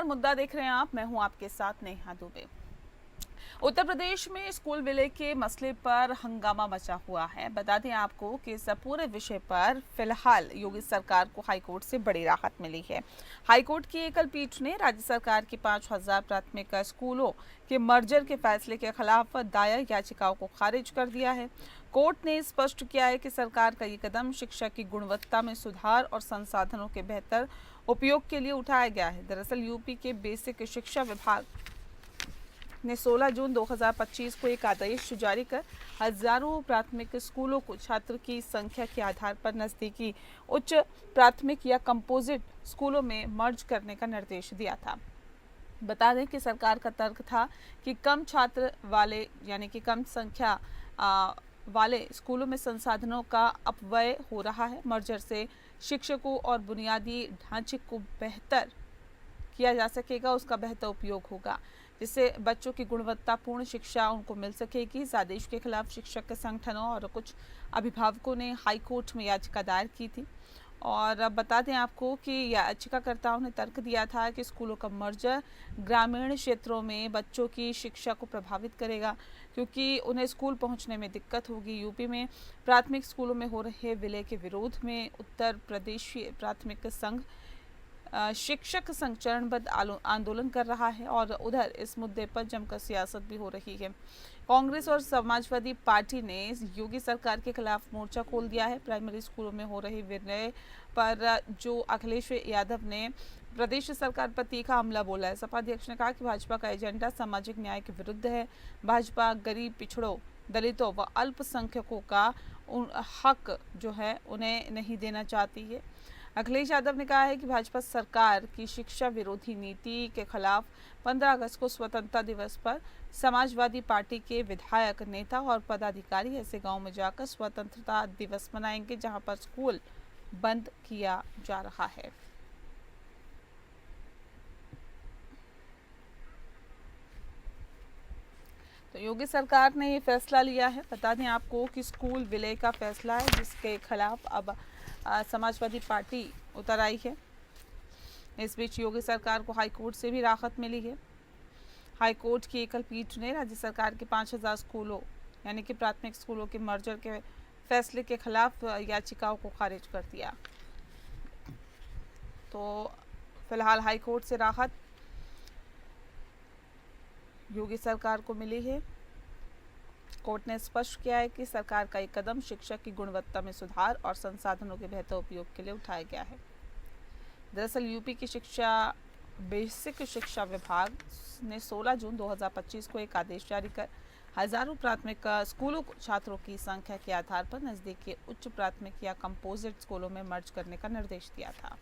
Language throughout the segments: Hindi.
नमस्कार, मुद्दा देख रहे हैं आप। मैं हूं आपके साथ नेहा दुबे। उत्तर प्रदेश में स्कूल विलय के मसले पर हंगामा मचा हुआ है। बता दें आपको कि इस पूरे विषय पर फिलहाल योगी सरकार को हाईकोर्ट से बड़ी राहत मिली है। हाईकोर्ट की एकल पीठ ने राज्य सरकार की 5,000 प्राथमिक स्कूलों के मर्जर के फैसले के खिलाफ दायर याचिकाओं को खारिज कर दिया है। कोर्ट ने स्पष्ट किया है कि सरकार का ये कदम शिक्षा की गुणवत्ता में सुधार और संसाधनों के बेहतर उपयोग के लिए उठाया गया है। दरअसल यूपी के बेसिक शिक्षा विभाग ने 16 जून 2025 को एक आदेश जारी कर हजारों प्राथमिक स्कूलों को छात्र की संख्या के आधार पर नजदीकी उच्च प्राथमिक या कंपोजिट स्कूलों में मर्ज करने का निर्देश दिया था। बता दें कि सरकार का तर्क था कि कम छात्र वाले यानी कि कम संख्या वाले स्कूलों में संसाधनों का अपव्यय हो रहा है। मर्जर से शिक्षकों और बुनियादी ढांचे को बेहतर किया जा सकेगा, उसका बेहतर उपयोग होगा, जिससे बच्चों की गुणवत्तापूर्ण शिक्षा उनको मिल सकेगी। इस आदेश के खिलाफ शिक्षक के संगठनों और कुछ अभिभावकों ने हाई कोर्ट में याचिका दायर की थी। और अब बता दें आपको कि याचिकाकर्ताओं ने तर्क दिया था कि स्कूलों का मर्जर ग्रामीण क्षेत्रों में बच्चों की शिक्षा को प्रभावित करेगा, क्योंकि उन्हें स्कूल पहुंचने में दिक्कत होगी। यूपी में प्राथमिक स्कूलों में हो रहे विलय के विरोध में उत्तर प्रदेशीय प्राथमिक संघ शिक्षक संघ चरणबद्ध आंदोलन कर रहा है और उधर इस मुद्दे पर जमकर सियासत भी हो रही है। कांग्रेस और समाजवादी पार्टी ने योगी सरकार के खिलाफ मोर्चा खोल दिया है। प्राइमरी स्कूलों में हो रहे विलय पर जो अखिलेश यादव ने प्रदेश सरकार पर तीखा हमला बोला है। सपा अध्यक्ष ने कहा कि भाजपा का एजेंडा सामाजिक न्याय के विरुद्ध है। भाजपा गरीब, पिछड़ों, दलितों व अल्पसंख्यकों का हक जो है उन्हें नहीं देना चाहती है। अखिलेश यादव ने कहा है कि भाजपा सरकार की शिक्षा विरोधी नीति के खिलाफ 15 अगस्त को स्वतंत्रता दिवस पर समाजवादी पार्टी के विधायक, नेता और पदाधिकारी ऐसे गांव में जाकर स्वतंत्रता दिवस मनाएंगे जहां पर स्कूल बंद किया जा रहा है। तो योगी सरकार ने ये फैसला लिया है। बता दें आपको कि स्कूल विलय का फैसला है, जिसके खिलाफ अब समाजवादी पार्टी उतर आई है। इस बीच योगी सरकार को हाईकोर्ट से भी राहत मिली है। हाईकोर्ट की एकल पीठ ने राज्य सरकार के 5,000 स्कूलों यानी कि प्राथमिक स्कूलों के मर्जर के फैसले के खिलाफ याचिकाओं को खारिज कर दिया। तो फिलहाल हाईकोर्ट से राहत योगी सरकार को मिली है। कोर्ट ने स्पष्ट किया है कि सरकार का एक कदम शिक्षा की गुणवत्ता में सुधार और संसाधनों के बेहतर उपयोग के लिए उठाया गया है। दरअसल यूपी की बेसिक शिक्षा विभाग ने 16 जून 2025 को एक आदेश जारी कर हजारों प्राथमिक स्कूलों को छात्रों की संख्या के आधार पर नजदीकी उच्च प्राथमिक या कंपोजिट स्कूलों में मर्ज करने का निर्देश दिया था।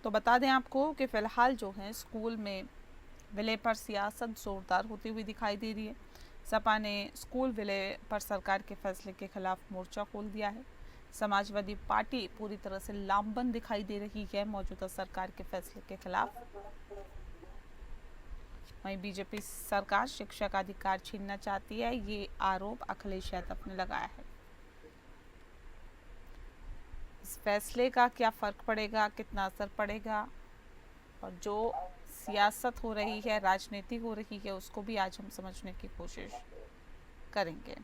तो बता दें आपको कि फिलहाल जो है स्कूल में विलय पर सियासत जोरदार होती हुई दिखाई दे रही है। सपा ने स्कूल विलय पर सरकार के फैसले के खिलाफ मोर्चा खोल दिया है। समाजवादी पार्टी पूरी तरह से लामबंद दिखाई दे रही है मौजूदा सरकार के फैसले के खिलाफ। वहीं बीजेपी सरकार शिक्षा का अधिकार छीनना चाहती है, ये आरोप अखिलेश यादव ने लगाया है। इस फैसले का क्या फ़र्क पड़ेगा, कितना असर पड़ेगा और जो सियासत हो रही है, राजनीति हो रही है, उसको भी आज हम समझने की कोशिश करेंगे।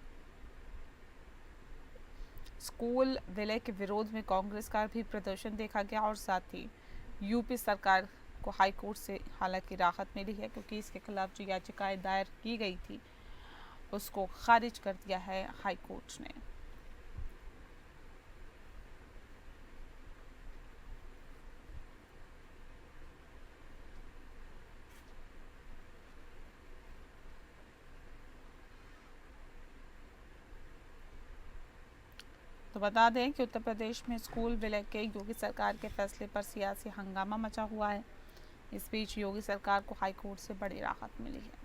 स्कूल विलय के विरोध में कांग्रेस का भी प्रदर्शन देखा गया और साथ ही यूपी सरकार को हाईकोर्ट से हालांकि राहत मिली है, क्योंकि इसके खिलाफ जो याचिकाएं दायर की गई थी उसको खारिज कर दिया है हाईकोर्ट ने। तो बता दें कि उत्तर प्रदेश में स्कूल विलय के योगी सरकार के फैसले पर सियासी हंगामा मचा हुआ है। इस बीच योगी सरकार को हाईकोर्ट से बड़ी राहत मिली है।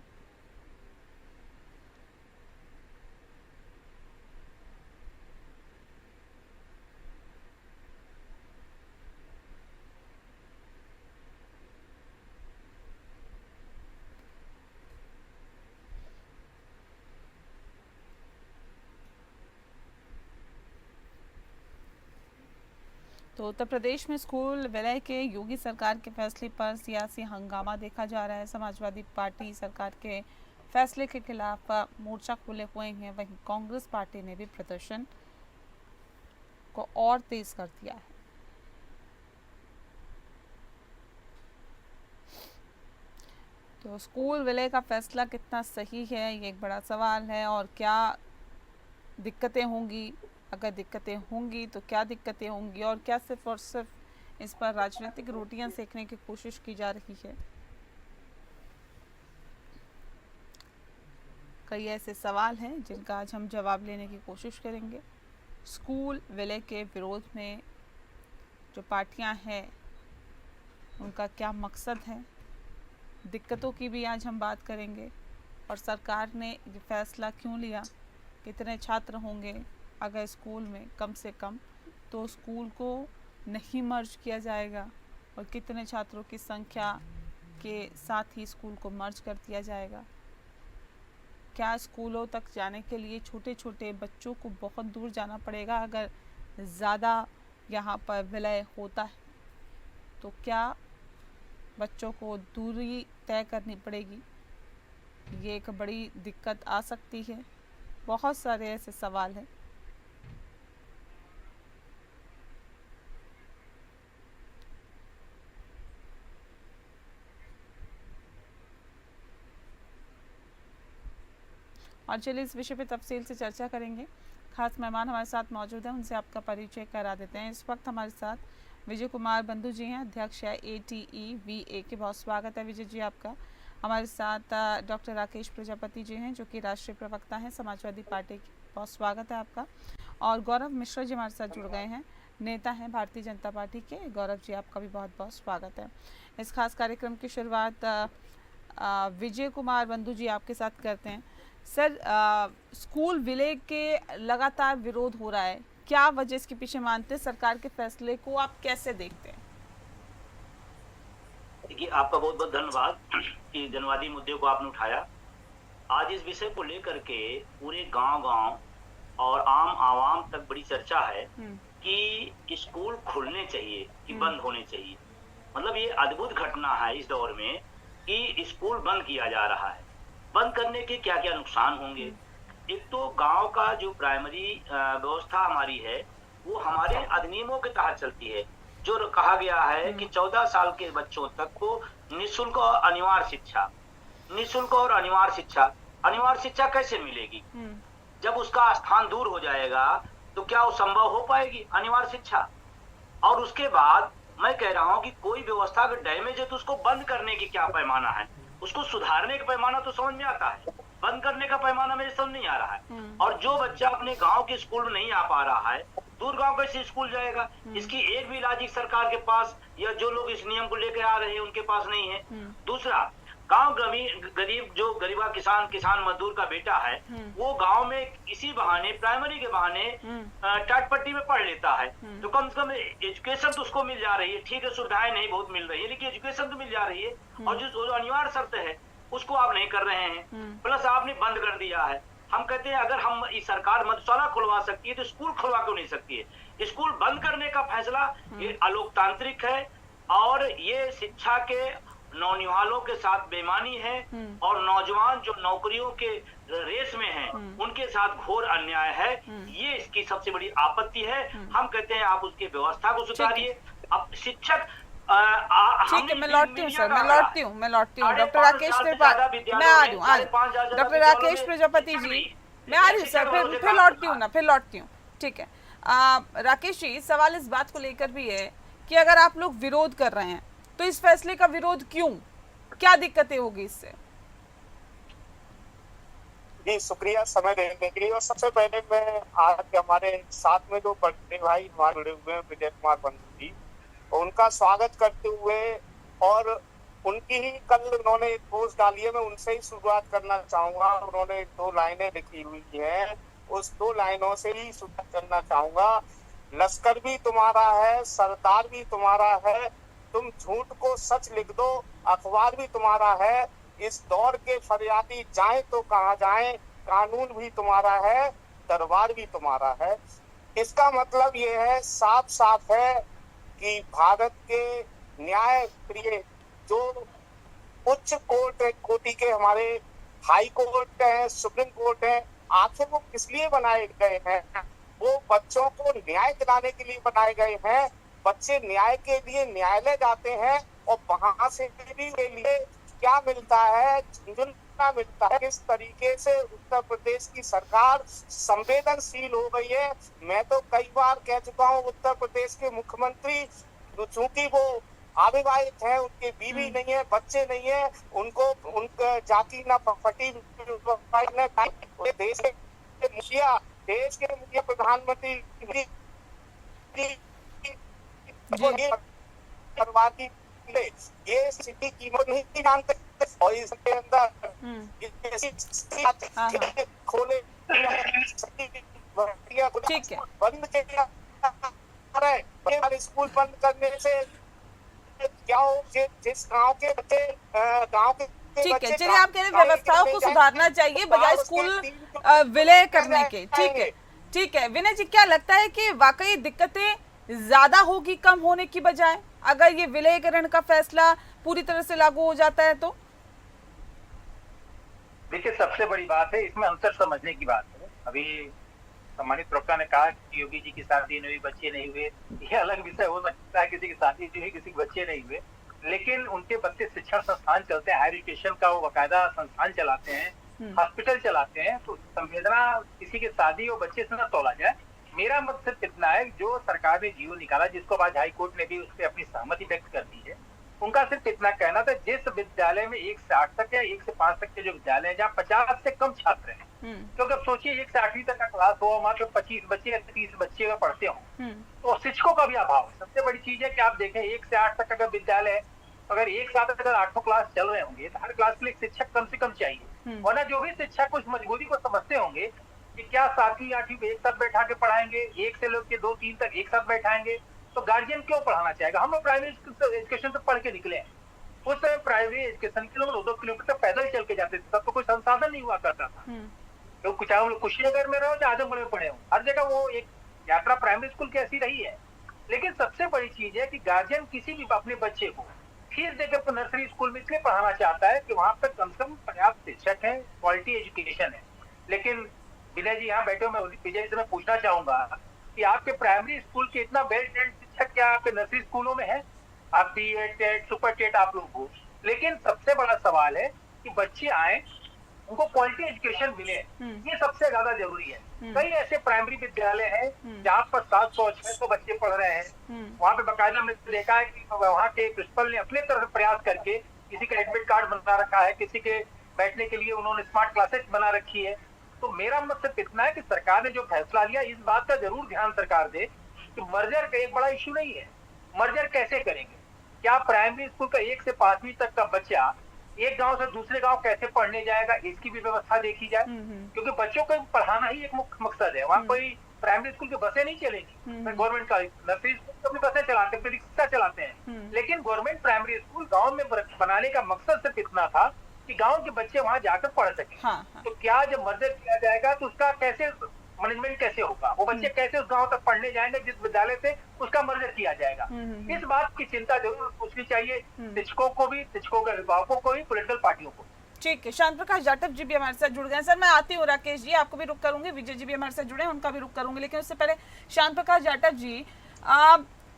तो उत्तर प्रदेश में स्कूल विलय के योगी सरकार के फैसले पर सियासी हंगामा देखा जा रहा है। समाजवादी पार्टी सरकार के फैसले के खिलाफ मोर्चा खोले हुए हैं। वहीं कांग्रेस पार्टी ने भी प्रदर्शन को और तेज कर दिया है। तो स्कूल विलय का फैसला कितना सही है, ये एक बड़ा सवाल है। और क्या दिक्कतें होंगी, अगर दिक्कतें होंगी तो क्या दिक्कतें होंगी, और क्या सिर्फ और सिर्फ इस पर राजनीतिक रोटियां सेकने की कोशिश की जा रही है। कई ऐसे सवाल हैं जिनका आज हम जवाब लेने की कोशिश करेंगे। स्कूल विलय के विरोध में जो पार्टियां हैं उनका क्या मकसद है, दिक्कतों की भी आज हम बात करेंगे। और सरकार ने ये फैसला क्यों लिया, कितने छात्र होंगे अगर स्कूल में कम से कम तो स्कूल को नहीं मर्ज किया जाएगा, और कितने छात्रों की संख्या के साथ ही स्कूल को मर्ज कर दिया जाएगा। क्या स्कूलों तक जाने के लिए छोटे छोटे बच्चों को बहुत दूर जाना पड़ेगा अगर ज़्यादा यहाँ पर विलय होता है, तो क्या बच्चों को दूरी तय करनी पड़ेगी, ये एक बड़ी दिक्कत आ सकती है। बहुत सारे ऐसे सवाल हैं। और चलिए इस विषय पे तफसील से चर्चा करेंगे। खास मेहमान हमारे साथ मौजूद हैं, उनसे आपका परिचय करा देते हैं। इस वक्त हमारे साथ विजय कुमार बंधु जी हैं, अध्यक्ष है ATEVA के। बहुत स्वागत है विजय जी आपका। हमारे साथ डॉक्टर राकेश प्रजापति जी हैं जो कि राष्ट्रीय प्रवक्ता हैं समाजवादी पार्टी के। बहुत स्वागत है आपका। और गौरव मिश्रा जी हमारे साथ जुड़ गए हैं, नेता हैं भारतीय जनता पार्टी के। गौरव जी आपका भी बहुत बहुत स्वागत है। इस खास कार्यक्रम की शुरुआत विजय कुमार बंधु जी आपके साथ करते हैं। सर, स्कूल विलय के लगातार विरोध हो रहा है, क्या वजह इसके पीछे मानते हैं? सरकार के फैसले को आप कैसे देखते हैं? देखिए, आपका बहुत बहुत धन्यवाद कि जनवादी मुद्दे को आपने उठाया। आज इस विषय को लेकर के पूरे गांव-गांव और आम आवाम तक बड़ी चर्चा है कि स्कूल खुलने चाहिए कि बंद होने चाहिए। मतलब ये अद्भुत घटना है इस दौर में कि स्कूल बंद किया जा रहा है। बंद करने के क्या क्या नुकसान होंगे? एक तो गांव का जो प्राइमरी व्यवस्था हमारी है वो हमारे अधिनियमों के तहत चलती है, जो कहा गया है कि 14 साल के बच्चों तक को निःशुल्क और अनिवार्य शिक्षा, निःशुल्क और अनिवार्य शिक्षा कैसे मिलेगी? जब उसका स्थान दूर हो जाएगा तो क्या वो संभव हो पाएगी अनिवार्य शिक्षा? और उसके बाद मैं कह रहा हूं कि कोई व्यवस्था अगर डैमेज है तो उसको बंद करने की क्या पैमाना है, उसको सुधारने का पैमाना तो समझ में आता है, बंद करने का पैमाना मेरे समझ नहीं आ रहा है। और जो बच्चा अपने गांव के स्कूल में नहीं आ पा रहा है, दूर गांव कैसे स्कूल जाएगा? इसकी एक भी लॉजिक सरकार के पास या जो लोग इस नियम को लेकर आ रहे हैं उनके पास नहीं है। दूसरा, गांव गरीब जो गरीबा किसान मजदूर का बेटा है वो गांव में इसी बहाने प्राइमरी के बहाने टाटपट्टी में पढ़ लेता है, तो कम से कम एजुकेशन तो उसको मिल जा रही है। ठीक है, सुविधाएं नहीं बहुत मिल रही है लेकिन एजुकेशन तो मिल जा रही है। और जो अनिवार्य शर्त है उसको आप नहीं कर रहे हैं, प्लस आपने बंद कर दिया है। हम कहते हैं अगर हम इस सरकार मधुशाला खुलवा सकती है तो स्कूल खुलवा क्यों नहीं सकती है? स्कूल बंद करने का फैसला ये अलोकतांत्रिक है और ये शिक्षा के नौनिहालों के साथ बेईमानी है और नौजवान जो नौकरियों के रेस में हैं उनके साथ घोर अन्याय है। ये इसकी सबसे बड़ी आपत्ति है। हम कहते हैं आप उसकी व्यवस्था को सुधारिए। अब शिक्षक ठीक है, मैं लौटती हूँ सर, मैं लौटती हूँ डॉक्टर राकेश त्रिपाठी, मैं आ रही हूँ। डॉक्टर राकेश प्रजापति जी मैं आ रही हूँ सर, फिर लौटती हूँ। ठीक है, राकेश जी, सवाल इस बात को लेकर भी है कि अगर आप लोग विरोध कर रहे हैं तो इस फैसले का विरोध क्यों, क्या दिक्कतें होगी इससे? जी शुक्रिया समय देने के लिए। और सबसे पहले मैं आज हमारे साथ में जो बड़े भाई हमारे जुड़े हुए हैं विजय कुमार बंधु जी, उनका स्वागत करते हुए और उनकी ही कल उन्होंने एक पोस्ट डाली है, मैं उनसे ही शुरुआत करना चाहूंगा। उन्होंने 2 लाइनें लिखी हुई हैं, उस 2 लाइनों से ही शुरुआत करना चाहूंगा। लश्कर भी तुम्हारा है, सरदार भी तुम्हारा है, तुम झूठ को सच लिख दो, अखबार भी तुम्हारा है, इस दौर के फरियादी जाए तो कहाँ जाए, कानून भी तुम्हारा है, दरबार भी तुम्हारा है। इसका मतलब ये है, साफ साफ है कि भारत के न्याय प्रिय जो उच्च कोर्ट कोटि के हमारे हाई कोर्ट है, सुप्रीम कोर्ट है, आखिर वो किस लिए बनाए गए हैं? वो बच्चों को न्याय दिलाने के लिए बनाए गए हैं। बच्चे न्याय के लिए न्यायालय जाते हैं और वहां से भी के लिए क्या मिलता है? झुंझुना मिलता है। किस तरीके से उत्तर प्रदेश की सरकार संवेदनशील हो गई है। मैं तो कई बार कह चुका हूँ, उत्तर प्रदेश के मुख्यमंत्री चूंकि वो अविवाहित है, उनकी बीवी नहीं है, बच्चे नहीं है, उनको उनका जाति ना पटी न देश के मुखिया प्रधानमंत्री परिवार की ये सिटी कीमत नहीं जानते और इसके अंदर खोले ठीक है, बंद स्कूल बंद करने से क्या हो? जिस गांव के बच्चे ठीक है, चलिए आप कह रहे व्यवस्थाओं को सुधारना चाहिए बजाय स्कूल विलय करने के। ठीक है विनय जी, क्या लगता है कि वाकई दिक्कतें ज्यादा होगी कम होने की बजाय अगर ये विलयीकरण का फैसला पूरी तरह से लागू हो जाता है तो? देखिए, सबसे बड़ी बात है इसमें अंतर समझने की बात है। अभी सम्मानित प्रवक्ता ने कहा कि योगी जी की शादी नहीं हुई, बच्चे नहीं हुए, ये अलग विषय हो सकता है, किसी की शादी नहीं हुई, किसी के बच्चे नहीं हुए, लेकिन उनके बच्चे शिक्षण संस्थान चलते हैं, हायर एजुकेशन का वो बाकायदा संस्थान चलाते हैं, हॉस्पिटल चलाते हैं, तो संवेदना किसी के शादी और बच्चे से न तोला जाए। मेरा मत सिर्फ इतना है, जो सरकार ने जीवो निकाला, जिसको आज हाई कोर्ट ने भी उस पर अपनी सहमति व्यक्त कर दी है, उनका सिर्फ इतना कहना था, जिस विद्यालय में 1 से 8 तक या 1 से 5 तक के जो विद्यालय है जहाँ 50 से कम छात्र हैं, क्योंकि अब सोचिए 1 से 8वीं तक का क्लास हो, वहां पे 25 बच्चे या 30 बच्चे पढ़ते हो, तो शिक्षकों का भी अभाव है। सबसे बड़ी चीज है कि आप देखें 1 से 8 तक का विद्यालय है, अगर एक साथ अगर 8 क्लास चल रहे होंगे तो हर क्लास के लिए शिक्षक कम से कम चाहिए, वरना जो भी शिक्षक उस मजबूरी को समझते होंगे कि क्या 7वीं 8वीं को एक साथ बैठा के पढ़ाएंगे, 1 से लेकर 2 3 तक एक साथ बैठाएंगे, तो गार्जियन क्यों पढ़ाना चाहेगा? हम लोग प्राइमरी एजुकेशन से पढ़ के निकले हैं, उस समय प्राइमरी एजुकेशन के लोग 2 किलोमीटर पैदल चल के जाते थे, तब तो कोई संसाधन नहीं हुआ करता था। तो चाहे हम लोग कुशीनगर में रहो चाहे आजमगढ़ में पढ़े हो, हर जगह वो एक यात्रा प्राइमरी स्कूल की ऐसी रही है। लेकिन सबसे बड़ी चीज है कि गार्जियन किसी भी अपने बच्चे को फीस देकर नर्सरी स्कूल में इसलिए पढ़ाना चाहता है कि वहां पर कम से कम पर्याप्त शिक्षक है, क्वालिटी एजुकेशन है। लेकिन विनय जी यहाँ बैठे हो, मैं विजय से मैं पूछना चाहूंगा कि आपके प्राइमरी स्कूल के इतना वेल ट्रेंड शिक्षक क्या आपके नर्सरी स्कूलों में है? आप BEd, टेट, सुपर टेट आप लोग को, लेकिन सबसे बड़ा सवाल है कि बच्चे आए, उनको क्वालिटी एजुकेशन मिले, ये सबसे ज्यादा जरूरी है। कई ऐसे प्राइमरी विद्यालय हैं जहाँ पर 700-600 बच्चे पढ़ रहे हैं, वहाँ पे बाकायदा हमने देखा है कि वहाँ के प्रिंसिपल ने अपने तरफ से प्रयास करके किसी का एडमिट कार्ड बना रखा है, किसी के बैठने के लिए उन्होंने स्मार्ट क्लासेस बना रखी है। तो मेरा मत सिर्फ इतना है कि सरकार ने जो फैसला लिया, इस बात का जरूर ध्यान सरकार दे कि मर्जर का एक बड़ा इश्यू नहीं है, मर्जर कैसे करेंगे? क्या प्राइमरी स्कूल का 1 से 5वीं तक का बच्चा एक गांव से दूसरे गांव कैसे पढ़ने जाएगा, इसकी भी व्यवस्था देखी जाए, क्योंकि बच्चों को पढ़ाना ही एक मुख्य मकसद है। वहाँ कोई प्राइमरी स्कूल की बसें नहीं चलेगी, गवर्नमेंट का नर्सरी स्कूल अपनी बसें चलाते हैं, रिक्शा चलाते हैं, लेकिन गवर्नमेंट प्राइमरी स्कूल गाँव में बनाने का मकसद सिर्फ इतना था कि गाँव के बच्चे वहाँ जाकर पढ़ सके। तो क्या जब मर्जर किया जाएगा तो उसका कैसे मैनेजमेंट कैसे होगा, वो बच्चे कैसे उस गांव तक पढ़ने जाएंगे जिस विद्यालय से उसका मर्जर किया जाएगा? इस बात की चिंता जरूर पूछनी चाहिए शिक्षकों को भी, शिक्षकों के अभिभावकों को भी, पॉलिटिकल पार्टियों को। ठीक है, शांत प्रकाश जाटव जी भी हमारे साथ जुड़ गए। सर मैं आती हूँ, राकेश जी आपको भी रुक करूंगी, विजय जी भी हमारे साथ जुड़े हैं, उनका भी रुक करूंगी, लेकिन उससे पहले शांत प्रकाश जाटव जी,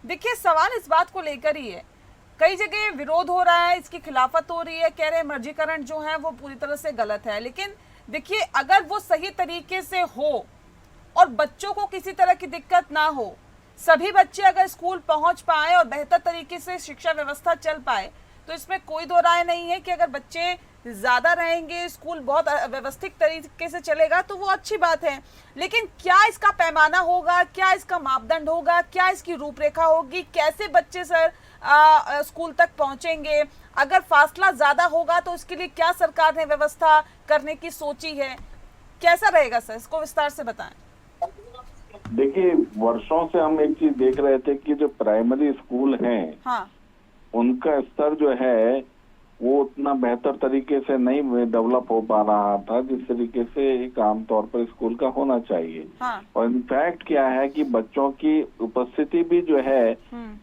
देखिए सवाल इस बात को लेकर ही है, कई जगह विरोध हो रहा है, इसकी खिलाफत हो रही है, कह रहे मर्जीकरण जो है वो पूरी तरह से गलत है, लेकिन देखिए अगर वो सही तरीके से हो और बच्चों को किसी तरह की दिक्कत ना हो, सभी बच्चे अगर स्कूल पहुंच पाए और बेहतर तरीके से शिक्षा व्यवस्था चल पाए, तो इसमें कोई दो राय नहीं है कि अगर बच्चे ज्यादा रहेंगे, स्कूल बहुत व्यवस्थित तरीके से चलेगा तो वो अच्छी बात है। लेकिन क्या इसका पैमाना होगा, क्या इसका मापदंड होगा, क्या इसकी रूपरेखा होगी, कैसे बच्चे सर स्कूल तक पहुंचेंगे, अगर फासला ज्यादा होगा तो उसके लिए क्या सरकार ने व्यवस्था करने की सोची है, कैसा रहेगा सर, इसको विस्तार से बताएं। देखिए, वर्षों से हम एक चीज देख रहे थे कि जो प्राइमरी स्कूल हैं, हाँ, उनका स्तर जो है वो उतना बेहतर तरीके से नहीं डेवलप हो पा रहा था जिस तरीके से एक आमतौर पर स्कूल का होना चाहिए। हाँ। और इनफैक्ट क्या है कि बच्चों की उपस्थिति भी जो है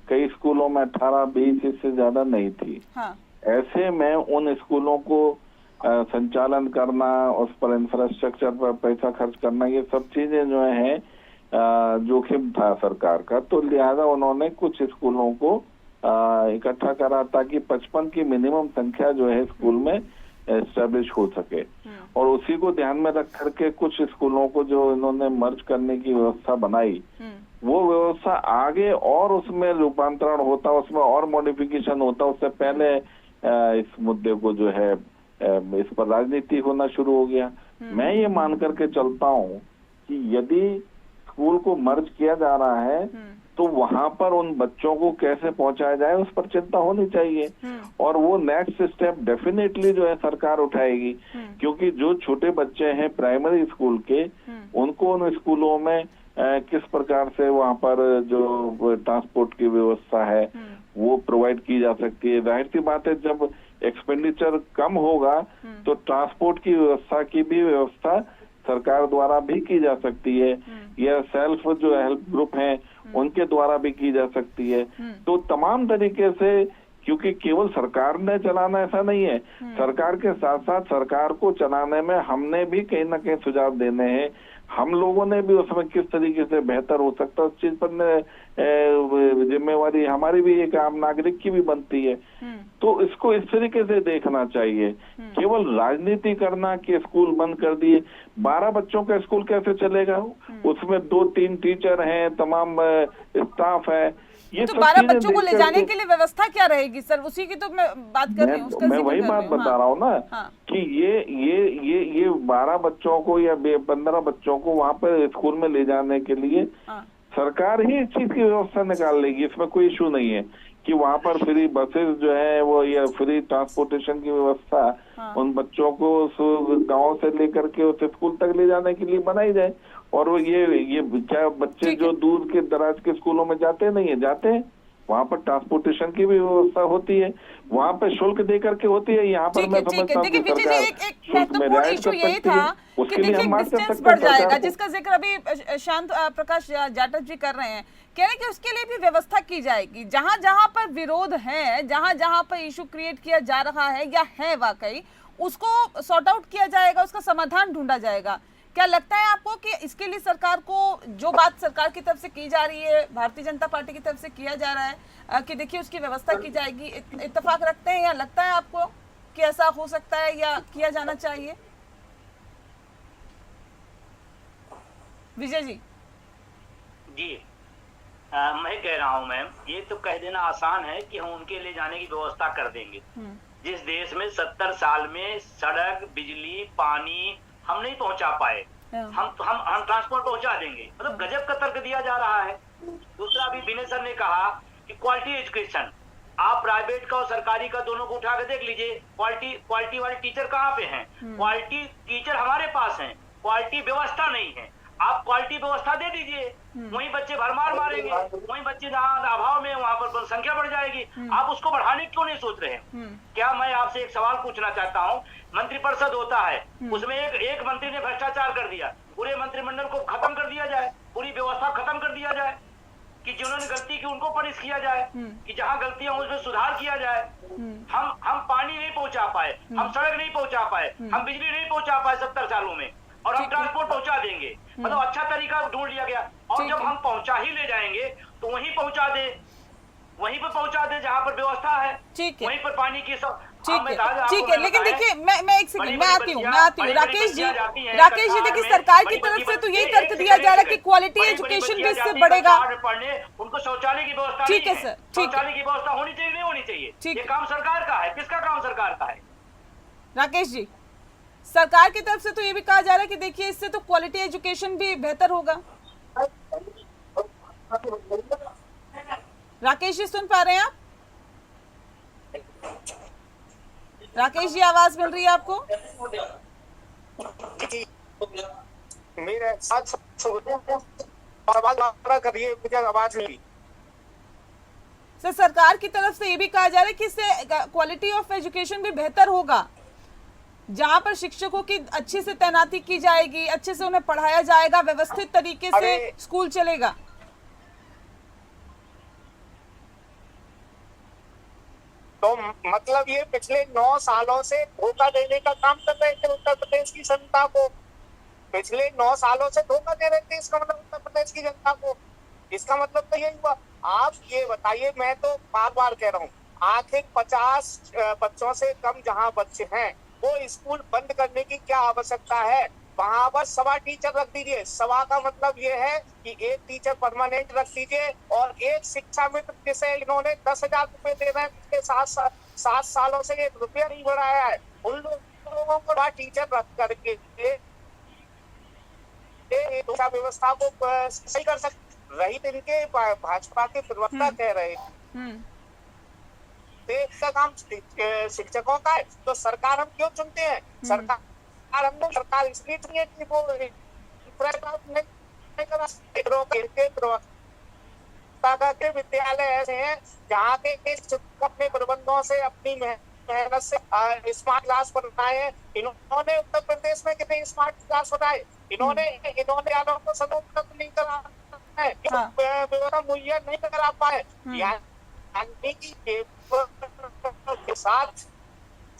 कई स्कूलों में 18-20 इससे ज्यादा नहीं थी। हाँ। ऐसे में उन स्कूलों को संचालन करना, उस पर इंफ्रास्ट्रक्चर पर पैसा खर्च करना, ये सब चीजें जो है जोखिम था सरकार का। तो लिहाजा उन्होंने कुछ स्कूलों को इकट्ठा करा ताकि 55 की मिनिमम संख्या जो है स्कूल में एस्टेब्लिश हो सके। और उसी को ध्यान में रख करके कुछ स्कूलों को जो इन्होंने मर्ज करने की व्यवस्था बनाई, वो व्यवस्था आगे और उसमें रूपांतरण होता, उसमें और मॉडिफिकेशन होता, उससे पहले इस मुद्दे को जो है इस पर राजनीति होना शुरू हो गया। मैं ये मान करके चलता हूँ कि यदि स्कूल को मर्ज किया जा रहा है तो वहां पर उन बच्चों को कैसे पहुंचाया जाए उस पर चिंता होनी चाहिए। और वो नेक्स्ट स्टेप डेफिनेटली जो है सरकार उठाएगी, क्योंकि जो छोटे बच्चे हैं प्राइमरी स्कूल के, उनको उन स्कूलों में किस प्रकार से वहां पर जो ट्रांसपोर्ट की व्यवस्था है वो प्रोवाइड की जा सकती है। जाहिर सी बात है, जब एक्सपेंडिचर कम होगा तो ट्रांसपोर्ट की व्यवस्था की भी व्यवस्था सरकार द्वारा भी की जा सकती है, या सेल्फ जो हेल्प ग्रुप हैं उनके द्वारा भी की जा सकती है। तो तमाम तरीके से, क्योंकि केवल सरकार ने चलाना ऐसा नहीं है, सरकार के साथ साथ सरकार को चलाने में हमने भी कहीं ना कहीं सुझाव देने हैं। हम लोगों ने भी उसमें किस तरीके से बेहतर हो सकता है उस चीज पर जिम्मेवारी हमारी भी एक आम नागरिक की भी बनती है। तो इसको इस तरीके से देखना चाहिए। केवल राजनीति करना कि स्कूल बंद कर दिए, 12 बच्चों का स्कूल कैसे चलेगा? उसमें 2-3 टीचर हैं, तमाम स्टाफ है, ये तो 12 बच्चों को ले जाने के लिए व्यवस्था क्या रहेगी सर? उसी की तो मैं बात कर रही हूँ। मैं वही बात बता रहा हूँ ना। हाँ। कि ये 12 बच्चों को या 15 बच्चों को वहाँ पर स्कूल में ले जाने के लिए सरकार ही इस चीज की व्यवस्था निकाल लेगी, इसमें कोई इशू नहीं है कि वहाँ पर फ्री बसेस जो है वो या फ्री ट्रांसपोर्टेशन की व्यवस्था उन बच्चों को उस गाँव से लेकर के उस स्कूल तक ले जाने के लिए बनाई जाए। और वो ये क्या बच्चे जो दूर के दराज के स्कूलों में जाते नहीं है, जाते हैं, वहाँ पर ट्रांसपोर्टेशन की भी व्यवस्था होती है, वहाँ पर शुल्क दे करके होती है। यहाँ पर मैं समझता हूँ कि सरकार शुल्क में रियायत कर सकती है, उसके लिए हम बात कर सकते बढ़ जाएगा, जिसका जिक्र अभी शांत प्रकाश जाटव जी कर रहे हैं। कह रहे हैं कि उसके लिए भी व्यवस्था की जाएगी। जहां जहां पर विरोध है, जहां जहां पर इशू क्रिएट किया जा रहा है या है वाकई, उसको सॉर्ट आउट किया जाएगा, उसका समाधान ढूंढा जाएगा। क्या लगता है आपको कि इसके लिए सरकार को, जो बात सरकार की तरफ से की जा रही है, भारतीय जनता पार्टी की तरफ से किया जा रहा है कि देखिए उसकी व्यवस्था की जाएगी, इत्तेफाक रखते हैं, या लगता है आपको कि ऐसा हो सकता है या किया जाना चाहिए? विजय जी। मैं कह रहा हूं मैम, ये तो कह देना आसान है कि हम उनके ले जाने की व्यवस्था कर देंगे। जिस देश में 70 साल में सड़क, बिजली, पानी हम नहीं पहुंचा पाए, हम ट्रांसपोर्ट पहुंचा देंगे। मतलब गजब का तर्क दिया जा रहा है। दूसरा, अभी विनय सर ने कहा कि क्वालिटी एजुकेशन, आप प्राइवेट का और सरकारी का दोनों को उठा के देख लीजिए, क्वालिटी वाले टीचर कहाँ पे हैं? क्वालिटी टीचर हमारे पास हैं, क्वालिटी व्यवस्था नहीं है। आप क्वालिटी व्यवस्था दे दीजिए, वहीं बच्चे भरमार मारेंगे, वहीं बच्चे अभाव में वहां पर संख्या बढ़ जाएगी। आप उसको बढ़ाने क्यों नहीं सोच रहे हैं? क्या मैं आपसे एक सवाल पूछना चाहता हूँ, मंत्रिपरिषद होता है, उसमें एक मंत्री ने भ्रष्टाचार कर दिया, पूरे मंत्रिमंडल को खत्म कर दिया जाए, पूरी व्यवस्था खत्म कर दिया जाए, कि जिन्होंने गलती की उनको पनिश किया जाए, कि जहां गलतियां उसमें सुधार किया जाए। हम पानी नहीं पहुंचा पाए, हम सड़क नहीं पहुंचा पाए, हम बिजली नहीं पहुंचा पाए 70 सालों में, और हम ट्रांसपोर्ट पहुंचा देंगे। मतलब अच्छा तरीका ढूंढ लिया गया। और जब हम पहुंचा ही ले जाएंगे तो वहीं पहुंचा दे, वहीं पर पहुंचा दे जहां पर व्यवस्था है, वहीं पर पानी की सब। ठीक है, लेकिन देखिए मैं एक सेकंड, मैं आती हूँ राकेश जी देखिए, सरकार की तरफ से तो यही तर्क दिया जा रहा है कि क्वालिटी एजुकेशन भी इससे बढ़ेगा। पढ़ने उनको शौचालय की व्यवस्था, ठीक है सर, शौचालय की व्यवस्था होनी चाहिए, नहीं होनी चाहिए, ये काम सरकार का है। किसका काम सरकार का है? राकेश जी, सरकार की तरफ से तो ये भी कहा जा रहा है कि देखिए इससे तो क्वालिटी एजुकेशन भी बेहतर होगा। राकेश जी सुन पा रहे हैं आप? राकेश जी आवाज मिल रही है आपको? मेरे साथ आवाज करिए, मुझे आवाज नहीं। सर सरकार की तरफ से ये भी कहा जा रहा है कि इससे क्वालिटी ऑफ एजुकेशन भी बेहतर होगा, जहाँ पर शिक्षकों की अच्छे से तैनाती की जाएगी, अच्छे से उन्हें पढ़ाया जाएगा, व्यवस्थित तरीके से स्कूल चलेगा। तो मतलब ये पिछले 9 सालों से धोखा देने का काम कर रहे थे उत्तर प्रदेश की जनता को। पिछले 9 सालों से धोखा दे रहे थे, इसका मतलब उत्तर प्रदेश की जनता को। इसका मतलब तो यही हुआ। आप ये बताइए, मैं तो बार बार कह रहा हूँ, आखिर 50 बच्चों से कम जहाँ बच्चे हैं वो स्कूल बंद करने की क्या आवश्यकता है? वहां पर 1.25 टीचर रख दीजिए। 1.25 का मतलब ये है कि एक टीचर परमानेंट रख दीजिए और एक शिक्षा मित्र जिसे इन्होंने 10,000 रुपए दे रहे हैं, पिछले 7 सालों से 1 रुपया नहीं बढ़ाया है, उन लोगों को टीचर रख करके शिक्षा व्यवस्था को सही कर सकते। रही इनके भाजपा के प्रवक्ता कह रहे का काम शिक्षकों का है, तो सरकार हम क्यों चुनते हैं? सरकार इसलिए चुनिए कि वो के विद्यालय ऐसे हैं जहाँ के शिक्षक अपने प्रबंधों से, अपनी मेहनत से स्मार्ट क्लास बनाए हैं। इन्होंने उत्तर प्रदेश में कितने स्मार्ट क्लास बनाए? इन्होंने को सदुपयोग नहीं करा है, व्यवस्था मुहैया नहीं करा पाए। के साथ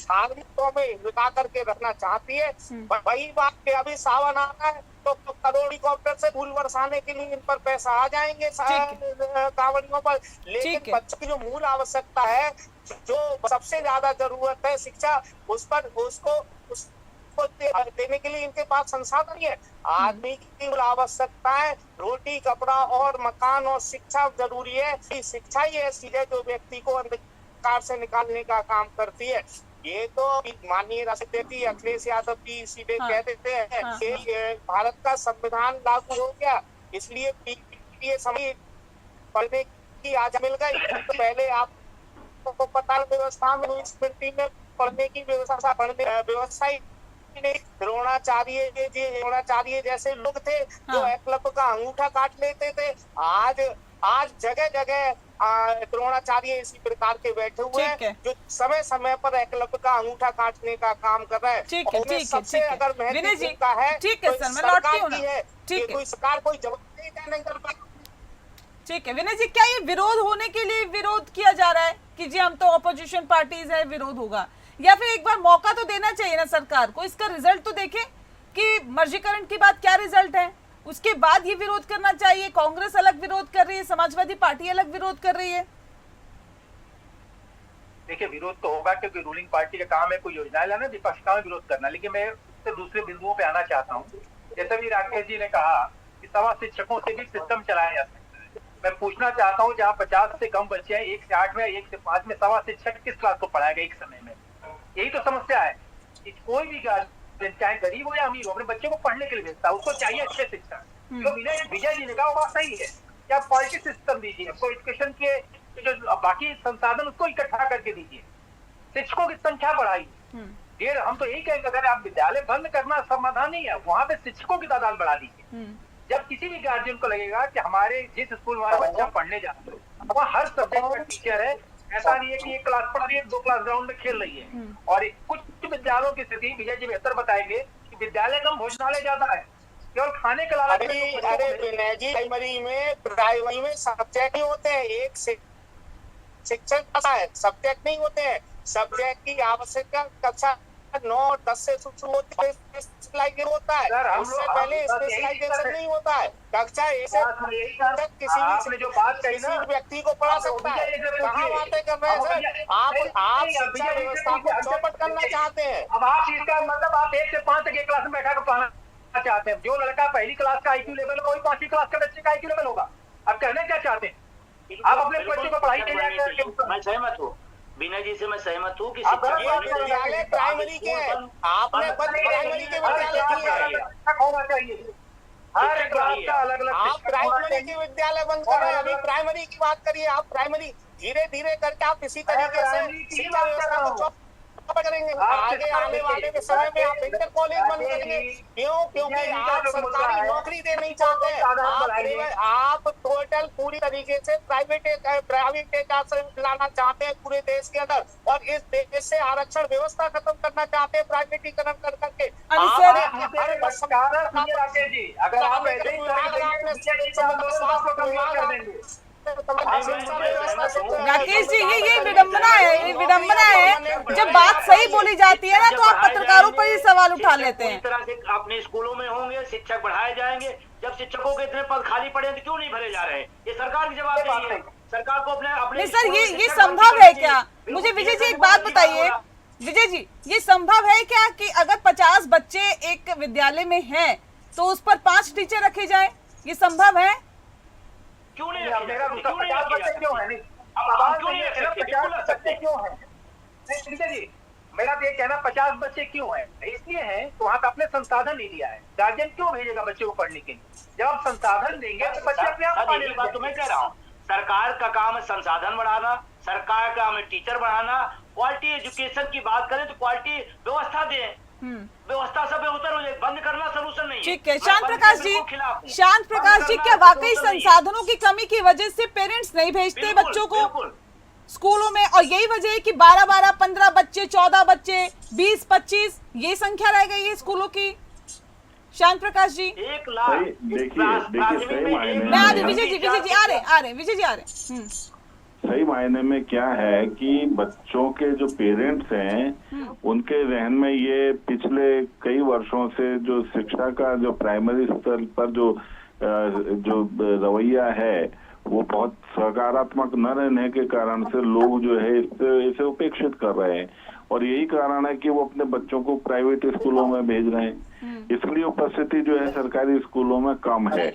नागरिकों में लुटा करके रखना चाहती है। वही बात के अभी सावन आ रहा है तो करोड़ीकॉप्टर से फूल बरसाने के लिए इन पर पैसा आ जाएंगे कांवड़ियों पर, लेकिन बच्चों की जो मूल आवश्यकता है, जो सबसे ज्यादा जरूरत है शिक्षा, उस पर उसको देने के लिए इनके पास संसाधन नहीं है। आदमी की आवश्यकता है रोटी, कपड़ा और मकान, और शिक्षा जरूरी है। शिक्षा ही ऐसी है जो व्यक्ति को अंधकार से निकालने का काम करती है। ये तो माननीय राष्ट्रपति अखिलेश यादव जी सीधे कह देते हैं कि भारत का संविधान लागू हो गया, इसलिए समय पढ़ने की आजादी मिल गई। तो पहले आपको पता व्यवस्था में पढ़ने की व्यवस्था द्रोणाचार्य जैसे लोग थे जो एकलव्य का अंगूठा काट लेते थे। आज जगह जगह द्रोणाचार्य इसी प्रकार के बैठे हुए हैं जो समय समय पर एकलव्य का अंगूठा काटने का काम कर रहा है। सबसे अगर महत्वपूर्ण का है तो सरकार की है, कोई सरकार कोई जवाब नहीं कर पाती। ठीक है विनय जी, क्या ये विरोध होने के लिए विरोध किया जा रहा है कि जी हम तो ऑपोजिशन पार्टीज है, विरोध होगा, या फिर एक बार मौका तो देना चाहिए ना सरकार को, इसका रिजल्ट तो देखे कि मर्जीकरण के बाद क्या रिजल्ट है, उसके बाद ये विरोध करना चाहिए। कांग्रेस अलग विरोध कर रही है, समाजवादी पार्टी अलग विरोध कर रही है। देखिए विरोध तो होगा क्योंकि रूलिंग पार्टी का काम है कोई योजना लाना, विपक्ष का विरोध करना। लेकिन मैं उससे दूसरे बिंदुओं पे आना चाहता हूँ। जैसे भी राकेश जी ने कहा कि सवा शिक्षकों से भी सिस्टम चलाया जा सकता है। मैं पूछना चाहता हूँ, जहाँ 50 से कम बच्चे हैं, 1 से 8 में 1 से 5 में सवा शिक्षक किस क्लास को पढ़ाएगा एक समय में? यही तो समस्या है कि कोई भी गार्जियन चाहे गरीब हो या अमीर हो अपने बच्चे को पढ़ने के लिए भेजता है, उसको चाहिए अच्छे शिक्षा। तो विजय जी ने कहा बात सही है, क्या क्वालिटी सिस्टम दीजिए, आपको एजुकेशन के जो बाकी संसाधन उसको इकट्ठा करके दीजिए, शिक्षकों की संख्या बढ़ाइए। हम तो यही कहेंगे अगर आप विद्यालय बंद करना समाधान नहीं है, वहां पे शिक्षकों की तादाद बढ़ा दीजिए। जब किसी भी गार्जियन को लगेगा कि हमारे जिस स्कूल में हमारा बच्चा पढ़ने जाता है वहाँ हर सब्जेक्ट का टीचर है, ऐसा नहीं है कि एक क्लास पढ़ रही है 2 क्लास ग्राउंड में खेल रही है। और कुछ विद्यालयों की स्थिति विजय जी बेहतर बताएंगे कि विद्यालय कम भोजनालय ज्यादा है, केवल खाने के अलावा। अरे विनय जी, प्राइमरी में सब्जेक्ट ही होते हैं, एक शिक्षक है, सब्जेक्ट नहीं होते हैं। सब्जेक्ट की आवश्यकता कक्षा 9-10 से शुरू होती है, होता है, उससे पहले स्पेशलाइजेशन नहीं होता है। कक्षा 1 से किसी भी व्यक्ति को पढ़ा सकता है। कहाँ बातें कर रहे हैं सर? आप शिक्षा व्यवस्था को चौपट करना चाहते हैं। अब आप इसका मतलब आप 1 से 5 तक एक क्लास में बैठा कर पढ़ाना चाहते हैं। जो लड़का पहली क्लास का IQ लेवल है वही 5वीं क्लास का बच्चे का IQ लेवल होगा। आप कहना क्या चाहते हैं? आप अपने बच्चों को पढ़ाई मैं सहमत हूँ विनय जी से, मैं सहमत हूँ कि विद्यालय प्राइमरी के हैं, आपने प्राइमरी के विद्यालय होना चाहिए। हर क्लास का अलग अलग। आप प्राइमरी के विद्यालय बंद कर रहे हैं, अभी प्राइमरी की बात करिए। आप प्राइमरी धीरे धीरे करके आप इसी तरीके से शिक्षा व्यवस्था को करेंगे, आगे आने वाले के समय में आप इंटर कॉलेज बंद करेंगे। क्यों? क्योंकि आप सरकारी नौकरी दे नहीं चाहते, आप टोटल पूरी तरीके से प्राइवेटाइजेशन लाना चाहते हैं पूरे देश के अंदर, और इस देश से आरक्षण व्यवस्था खत्म करना चाहते हैं प्राइवेटीकरण कर करके। अगर आप ऐसे राकेश जी, ये विडंबना है, ये विडंबना है। जब बात सही बोली जाती है ना तो आप पत्रकारों पर ही सवाल उठा लेते हैं। इस तरह से अपने स्कूलों में होंगे, शिक्षक बढ़ाए जाएंगे। जब शिक्षकों के इतने पद खाली पड़े तो क्यों नहीं भरे जा रहे? ये सरकार की जवाबदेही है। सरकार को अपने सर, ये संभव है क्या? मुझे विजय जी एक बात बताइए, विजय जी, ये संभव है क्या कि अगर 50 बच्चे एक विद्यालय में हैं तो उस पर 5 टीचर रखे जाएं? ये संभव है? क्यों नहीं? मेरा 50 बच्चे क्यों है? मेरा तो ये कहना 50 बच्चे क्यों है, इसलिए है तो वहाँ पे अपने संसाधन नहीं दिया है। गार्जियन क्यों भेजेगा बच्चे को पढ़ने के लिए? जब आप संसाधन देंगे तो बच्चे अपने आप पढ़ने। बात तो मैं कह रहा हूँ, सरकार का काम है संसाधन बढ़ाना, सरकार का काम है टीचर बढ़ाना। क्वालिटी एजुकेशन की बात करें तो क्वालिटी व्यवस्था दें, व्यवस्था सब बेहतर हो जाए। बंद करना सोल्यूशन नहीं है। ठीक है, शांत प्रकाश जी, क्या वाकई संसाधनों की कमी की वजह से पेरेंट्स नहीं भेजते बच्चों को स्कूलों में? और यही वजह है कि 12-12, 15 बच्चे, 14 बच्चे, 20-25 ये संख्या रह गई है स्कूलों की। शांत प्रकाश जी, 1 लाख। देखिए विजय जी आ रहे। सही मायने में क्या है कि बच्चों के जो पेरेंट्स हैं उनके जहन में ये पिछले कई वर्षों से जो शिक्षा का जो प्राइमरी स्तर पर जो रवैया है वो बहुत सकारात्मक न रहने के कारण से लोग जो है इसे उपेक्षित कर रहे हैं, और यही कारण है कि वो अपने बच्चों को प्राइवेट स्कूलों में भेज रहे हैं। इसलिए उपस्थिति जो है सरकारी स्कूलों में कम है।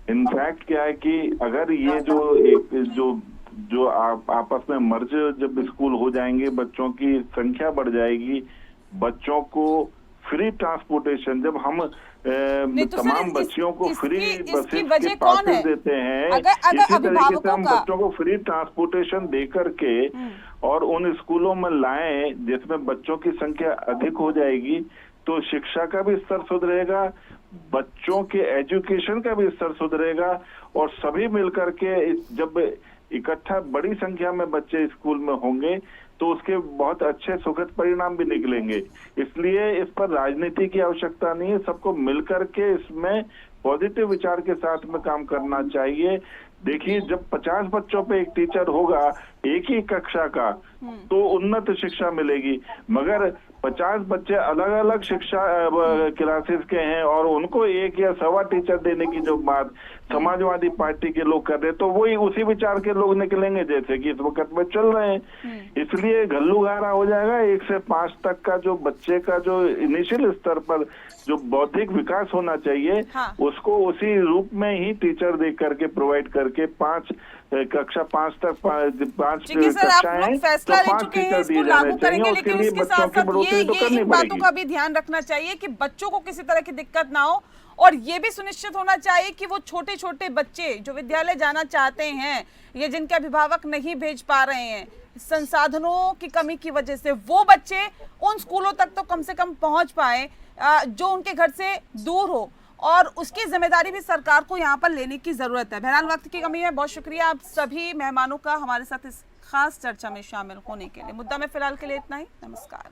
इनफैक्ट क्या है कि अगर ये जो आपस में मर्ज जब स्कूल हो जाएंगे, बच्चों की संख्या बढ़ जाएगी, बच्चों को फ्री ट्रांसपोर्टेशन, जब हम तमाम बच्चियों को फ्री बसेस के पासेस देते हैं, इसी तरीके से हम बच्चों को फ्री ट्रांसपोर्टेशन दे करके और उन स्कूलों में लाएं जिसमें बच्चों की संख्या अधिक हो जाएगी, तो शिक्षा का भी स्तर सुधरेगा, बच्चों के एजुकेशन का भी स्तर सुधरेगा, और सभी मिलकर के जब इकट्ठा बड़ी संख्या में बच्चे स्कूल में होंगे तो उसके बहुत अच्छे सुखद परिणाम भी निकलेंगे। इसलिए इस पर राजनीति की आवश्यकता नहीं है, सबको मिलकर के इसमें पॉजिटिव विचार के साथ में काम करना चाहिए। देखिए, जब 50 बच्चों पे एक टीचर होगा एक ही कक्षा का तो उन्नत शिक्षा मिलेगी, मगर 50 बच्चे अलग अलग शिक्षा क्लासेस के हैं और उनको एक या सवा टीचर देने की जो बात समाजवादी पार्टी के लोग कर रहे हैं, तो वही उसी विचार के लोग निकलेंगे जैसे कि इस वक्त में चल रहे हैं। इसलिए घल्लूघारा हो जाएगा। 1 से 5 तक का जो बच्चे का जो इनिशियल स्तर पर जो बौद्धिक विकास होना चाहिए, उसको उसी रूप में ही टीचर दे करके प्रोवाइड करके 5 कक्षा 5 तक 5 कक्षाएं तो 5 टीचर दिए जाने चाहिए। उसके लिए बच्चों की बढ़ोतरी तो करनी पड़ेगी। बातों का भी ध्यान रखना चाहिए कि बच्चों को किसी तरह की दिक्कत ना हो, और ये भी सुनिश्चित होना चाहिए कि वो छोटे छोटे बच्चे जो विद्यालय जाना चाहते हैं या जिनके अभिभावक नहीं भेज पा रहे हैं संसाधनों की कमी की वजह से, वो बच्चे उन स्कूलों तक तो कम से कम पहुंच पाए जो उनके घर से दूर हो, और उसकी जिम्मेदारी भी सरकार को यहाँ पर लेने की जरूरत है। बहरहाल वक्त की कमी है। बहुत शुक्रिया आप सभी मेहमानों का हमारे साथ इस खास चर्चा में शामिल होने के लिए। मुद्दा में फिलहाल के लिए इतना ही। नमस्कार।